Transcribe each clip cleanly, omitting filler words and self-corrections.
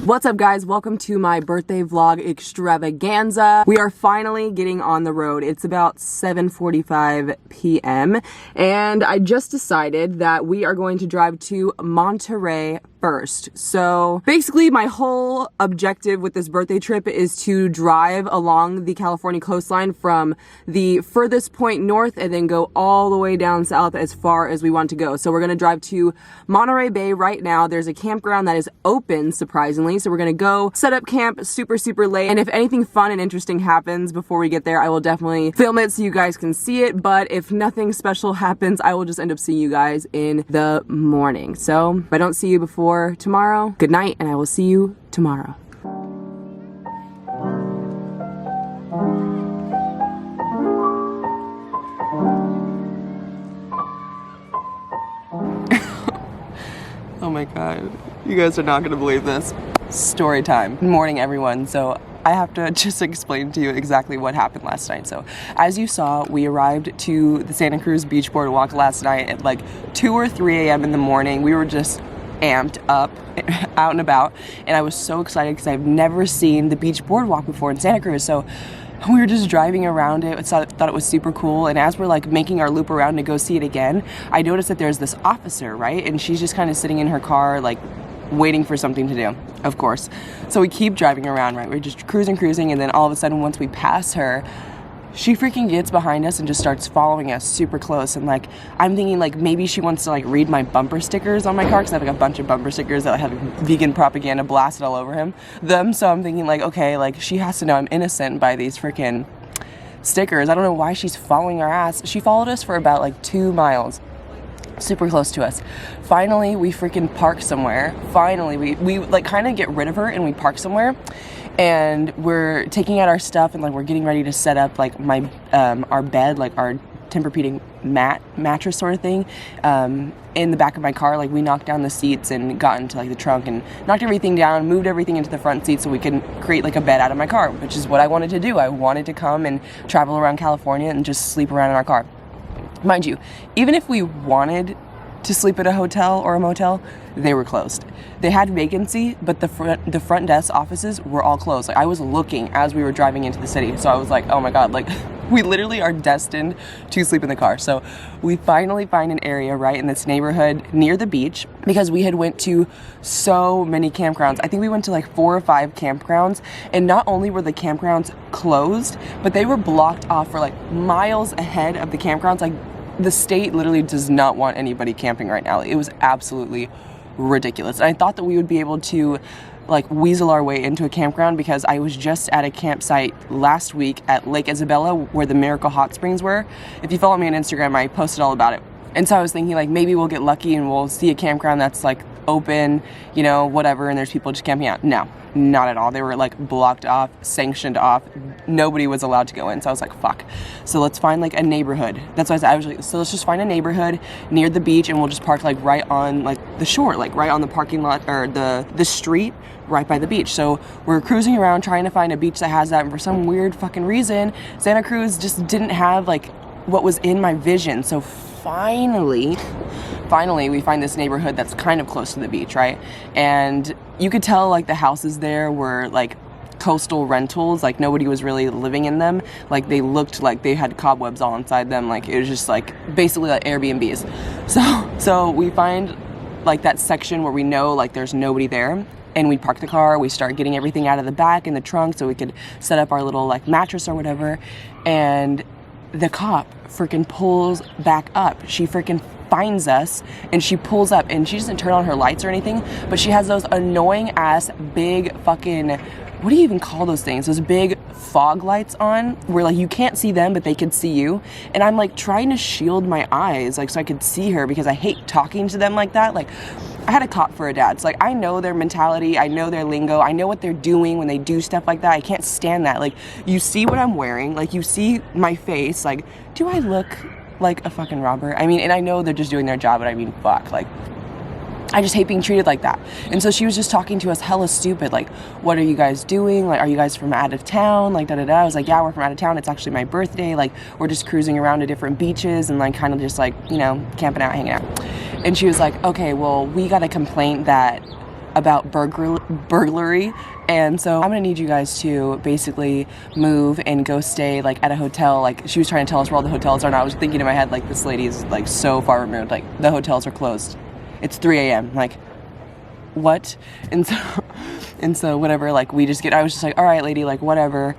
What's up, guys? Welcome to my birthday vlog extravaganza. We are finally getting on the road. It's about 7:45 p.m. and I just decided that we are going to drive to Monterey first. So basically my whole objective with this birthday trip is to drive along the California coastline from the furthest point north and then go all the way down south as far as we want to go. So we're gonna drive to Monterey Bay right now. There's a campground that is open, surprisingly. So we're gonna go set up camp super late. And if anything fun and interesting happens before we get there, I will definitely film it so you guys can see it. But if nothing special happens, I will just end up seeing you guys in the morning. So if I don't see you before tomorrow, good night, and I will see you tomorrow. Oh my god, you guys are not gonna believe this. Story time. Good morning, everyone. So I have to just explain to you exactly what happened last night. So as you saw, we arrived to the Santa Cruz Beach Boardwalk last night at like 2 or 3 a.m. in the morning. We were just amped up, out and about, and I was so excited because I've never seen the beach boardwalk before in Santa Cruz. So we were just driving around it, thought it was super cool, and as we're like making our loop around to go see it again, I noticed that there's this officer, right? And she's just kind of sitting in her car like waiting for something to do, of course. So we keep driving around, right? We're just cruising, and then all of a sudden once we pass her, she freaking gets behind us and just starts following us super close. And like, I'm thinking like maybe she wants to like read my bumper stickers on my car, because I have like a bunch of bumper stickers that have vegan propaganda blasted all over them. So I'm thinking like, okay, like she has to know I'm innocent by these freaking stickers. I don't know why she's following our ass. She followed us for about like 2 miles. Super close to us. Finally, we freaking park somewhere. Finally, we like kind of get rid of her and we park somewhere. And we're taking out our stuff and like we're getting ready to set up like my our bed, like our Tempur-Pedic mattress sort of thing, in the back of my car. Like we knocked down the seats and got into like the trunk and knocked everything down, moved everything into the front seat so we can create like a bed out of my car, which is what I wanted to do. I wanted to come and travel around California and just sleep around in our car. Mind you, even if we wanted to sleep at a hotel or a motel, they were closed. They had vacancy, but the front desk offices were all closed. Like I was looking as we were driving into the city, so I was like, oh my god, like we literally are destined to sleep in the car. So we finally find an area right in this neighborhood near the beach, because we had went to so many campgrounds. I think we went to like 4 or 5 campgrounds, and not only were the campgrounds closed, but they were blocked off for like miles ahead of the campgrounds. Like the state literally does not want anybody camping right now. It was absolutely ridiculous. And I thought that we would be able to like weasel our way into a campground, because I was just at a campsite last week at Lake Isabella where the Miracle Hot Springs were. If you follow me on Instagram, I posted all about it. And so I was thinking like maybe we'll get lucky and we'll see a campground that's like open, you know, whatever, and there's people just camping out. No, not at all. They were like blocked off, sanctioned off. Nobody was allowed to go in. So I was like, fuck. So let's find like a neighborhood. That's why I was like, so let's just find a neighborhood near the beach and we'll just park like right on like the shore, like right on the parking lot or the street right by the beach. So we're cruising around trying to find a beach that has that, and for some weird fucking reason, Santa Cruz just didn't have like what was in my vision. So finally we find this neighborhood that's kind of close to the beach, right? And you could tell like the houses there were like coastal rentals, like nobody was really living in them. Like they looked like they had cobwebs all inside them. Like it was just like basically like Airbnbs. So we find like that section where we know like there's nobody there, and we park the car, we start getting everything out of the back in the trunk so we could set up our little like mattress or whatever. And the cop freaking pulls back up. She freaking finds us and she pulls up, and she doesn't turn on her lights or anything, but she has those annoying ass big fucking, what do you even call those things? Those big fog lights on where like you can't see them but they can see you. And I'm like trying to shield my eyes like so I could see her, because I hate talking to them like that. Like I had a cop for a dad, so like I know their mentality, I know their lingo, I know what they're doing when they do stuff like that. I can't stand that. Like you see what I'm wearing, like you see my face, like do I look like a fucking robber? I mean, and I know they're just doing their job, but I mean fuck, like I just hate being treated like that. And so she was just talking to us hella stupid, like, what are you guys doing? Like, are you guys from out of town? Like, da-da-da. I was like, yeah, we're from out of town. It's actually my birthday. Like, we're just cruising around to different beaches and, like, kind of just, like, you know, camping out, hanging out. And she was like, okay, well, we got a complaint that about burglary. And so I'm gonna need you guys to basically move and go stay like at a hotel. Like she was trying to tell us where all the hotels are, and I was thinking in my head like this lady is like so far removed, like the hotels are closed. It's 3 a.m. like what? And so whatever, like I was just like, all right lady, like whatever.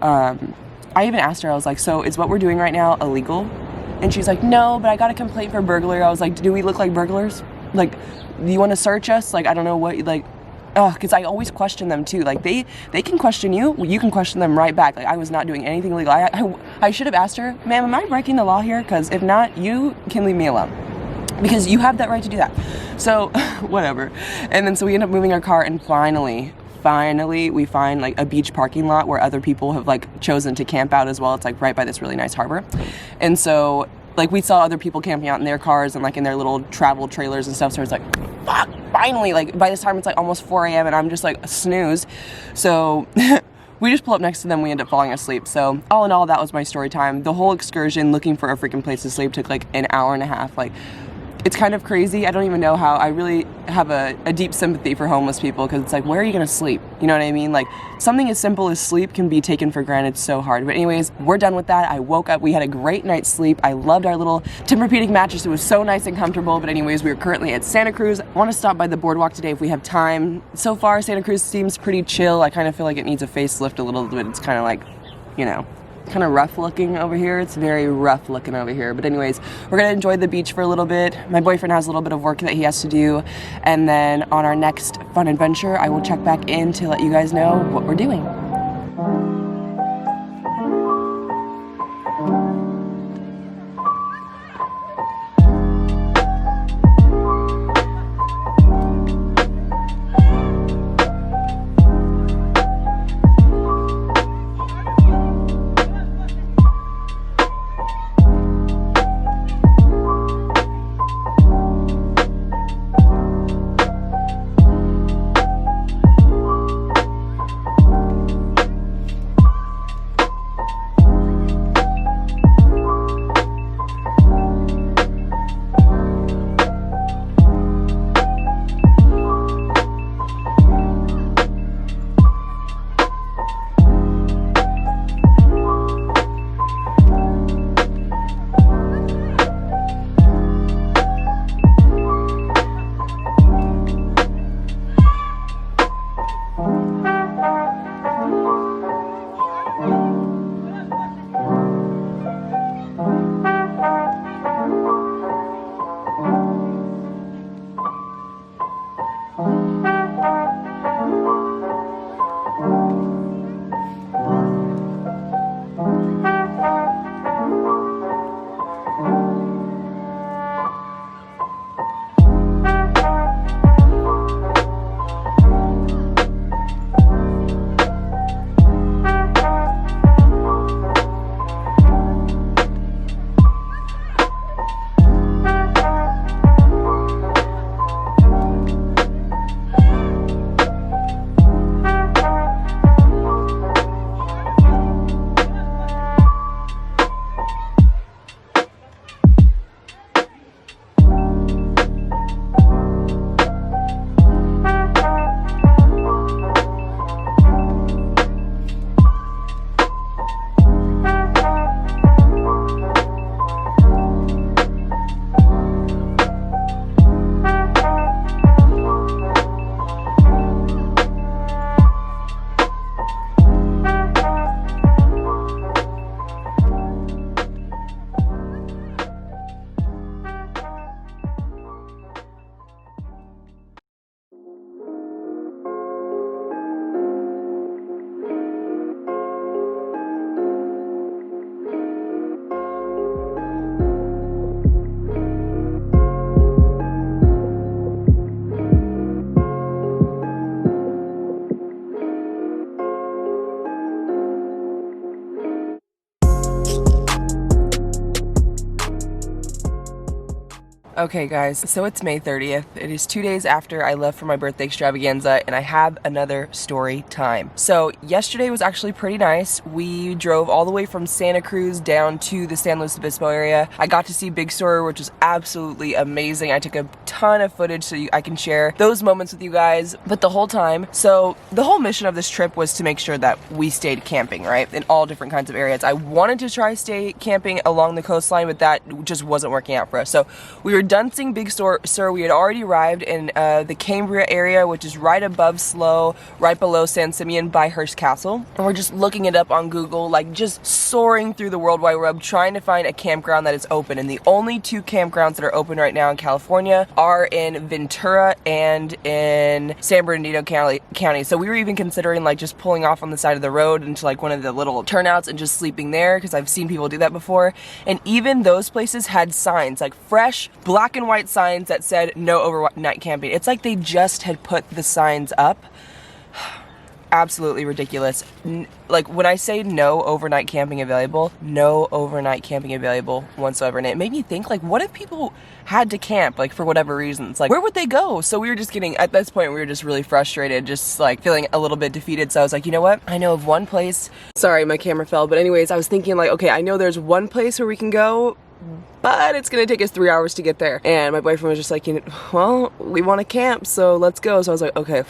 I even asked her, I was like, so is what we're doing right now illegal? And she's like, no, but I got a complaint for burglary. I was like, do we look like burglars? Like, do you want to search us? Like, I don't know what, like, because I always question them too. Like, they can question you, you can question them right back. Like, I was not doing anything illegal. I should have asked her, ma'am, am I breaking the law here? Because if not, you can leave me alone. Because you have that right to do that. So, whatever. And then so we end up moving our car, and finally we find like a beach parking lot where other people have like chosen to camp out as well. It's like right by this really nice harbor. And so like we saw other people camping out in their cars and like in their little travel trailers and stuff. So it's like, fuck, finally, like by this time it's like almost 4 a.m. and I'm just like snooze. So we just pull up next to them, we end up falling asleep. So all in all, that was my story time. The whole excursion looking for a freaking place to sleep took like an hour and a half. Like, it's kind of crazy. I don't even know how. I really have a deep sympathy for homeless people, because it's like, where are you gonna sleep? You know what I mean? Like, something as simple as sleep can be taken for granted so hard. But anyways, we're done with that. I woke up, we had a great night's sleep. I loved our little Tempur-Pedic mattress. It was so nice and comfortable. But anyways, we are currently at Santa Cruz. I want to stop by the boardwalk today if we have time. So far, Santa Cruz seems pretty chill. I kind of feel like it needs a facelift a little bit. It's kind of like, you know, kind of rough looking over here. It's very rough looking over here. But anyways, we're gonna enjoy the beach for a little bit. My boyfriend has a little bit of work that he has to do, and then on our next fun adventure I will check back in to let you guys know what we're doing. Okay guys, so it's May 30th. It is 2 days after I left for my birthday extravaganza, and I have another story time. So yesterday was actually pretty nice. We drove all the way from Santa Cruz down to the San Luis Obispo area. I got to see Big Sur, which was absolutely amazing. I took a ton ton of footage so I can share those moments with you guys. But the whole time, so the whole mission of this trip was to make sure that we stayed camping, right? In all different kinds of areas. I wanted to try stay camping along the coastline, but that just wasn't working out for us. So we were done seeing Big Sur. We had already arrived in the Cambria area, which is right above Slough, right below San Simeon by Hearst Castle. And we're just looking it up on Google, like just soaring through the World Wide Web, trying to find a campground that is open. And the only two campgrounds that are open right now in California are in Ventura and in San Bernardino County. So we were even considering like just pulling off on the side of the road into like one of the little turnouts and just sleeping there, because I've seen people do that before. And even those places had signs, like fresh black and white signs that said no overnight camping. It's like they just had put the signs up. Absolutely ridiculous. Like when I say no overnight camping available, no overnight camping available whatsoever. And it made me think, like, what if people had to camp, like for whatever reasons, like where would they go? So we were just getting, at this point we were just really frustrated, just like feeling a little bit defeated. So I was like, you know what, I know of one place. Sorry, my camera fell, but anyways, I was thinking like, okay, I know there's one place where we can go, but it's gonna take us 3 hours to get there. And my boyfriend was just like, you know, well, we want to camp, so let's go. So I was like, okay,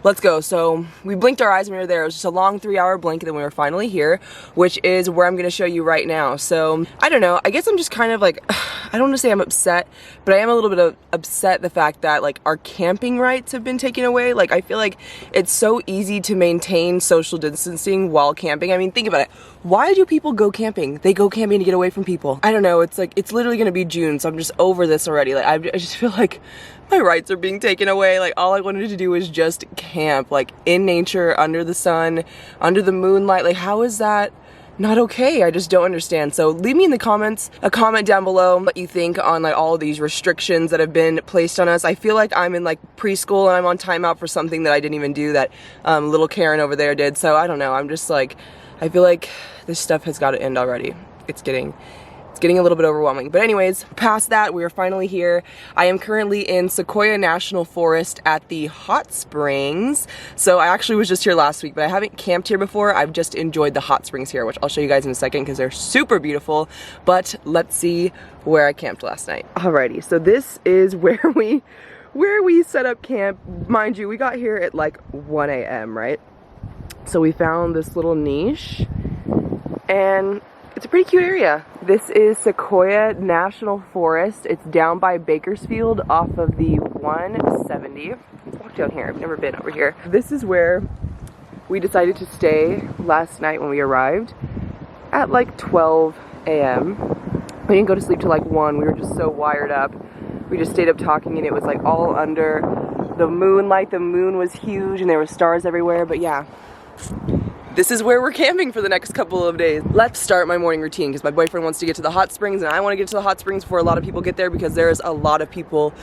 let's go. So we blinked our eyes and we were there. It was just a long 3-hour blink, and then we were finally here, which is where I'm gonna show you right now. So I don't know, I guess I'm just kind of like, I don't want to say I'm upset, but I am a little bit upset the fact that like our camping rights have been taken away. Like I feel like it's so easy to maintain social distancing while camping. I mean, think about it. Why do people go camping? They go camping to get away from people. I don't know, it's like, it's literally gonna be June, so I'm just over this already. Like I just feel like my rights are being taken away. Like all I wanted to do was just camp, like in nature, under the sun, under the moonlight. Like how is that not okay? I just don't understand. So leave me in the comments a comment down below what you think on like all of these restrictions that have been placed on us. I feel like I'm in like preschool and I'm on timeout for something that I didn't even do, that little Karen over there did. So I don't know, I'm just like, I feel like this stuff has got to end already. It's getting a little bit overwhelming. But anyways, past that, we are finally here. I am currently in Sequoia National Forest at the hot springs. So I actually was just here last week, but I haven't camped here before. I've just enjoyed the hot springs here, which I'll show you guys in a second because they're super beautiful. But let's see where I camped last night. Alrighty, so this is where we set up camp. Mind you, we got here at like 1 a.m., right? So we found this little niche, and it's a pretty cute area. This is Sequoia National Forest. It's down by Bakersfield off of the 170. Let's walk down here. I've never been over here. This is where we decided to stay last night when we arrived at like 12 a.m. We didn't go to sleep till like 1. We were just so wired up. We just stayed up talking, and it was like all under the moonlight. The moon was huge and there were stars everywhere. But yeah, this is where we're camping for the next couple of days. Let's start my morning routine, because my boyfriend wants to get to the hot springs and I want to get to the hot springs before a lot of people get there, because there's a lot of people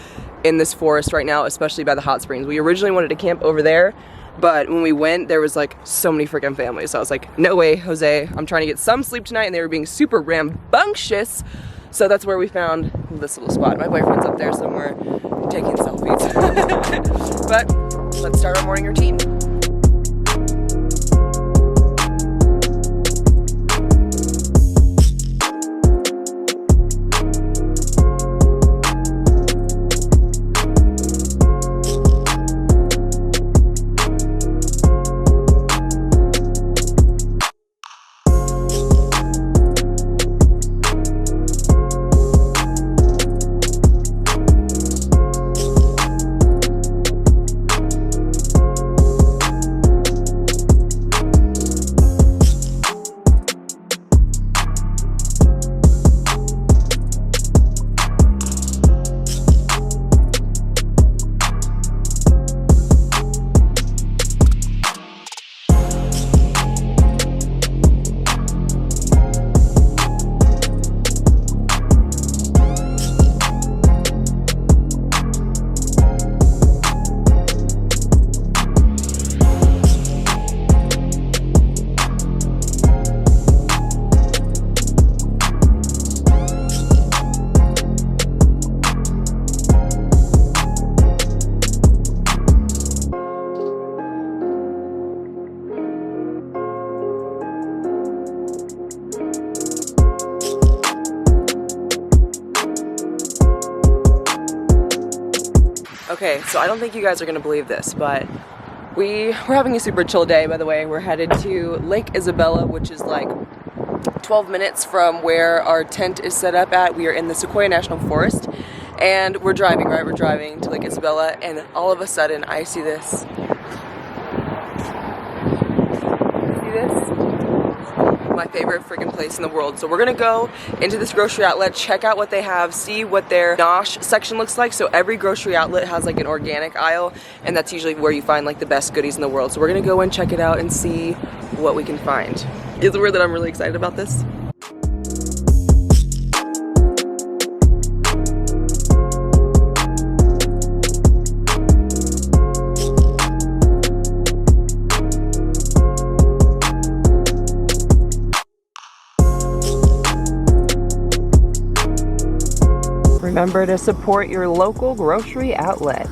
in this forest right now, especially by the hot springs. We originally wanted to camp over there, but when we went, there was like so many freaking families. So I was like, no way, Jose, I'm trying to get some sleep tonight, and they were being super rambunctious. So that's where we found this little spot. My boyfriend's up there somewhere taking selfies. But let's start our morning routine. Okay, so I don't think you guys are gonna believe this, but we're having a super chill day, by the way. We're headed to Lake Isabella, which is like 12 minutes from where our tent is set up at. We are in the Sequoia National Forest, and we're driving, right? We're driving to Lake Isabella, and all of a sudden I see this. See this? My favorite freaking place in the world. So we're gonna go into this grocery outlet, check out what they have, see what their nosh section looks like. So every grocery outlet has like an organic aisle, and that's usually where you find like the best goodies in the world. So we're gonna go and check it out and see what we can find. Is it weird that I'm really excited about this? Remember to support your local grocery outlet.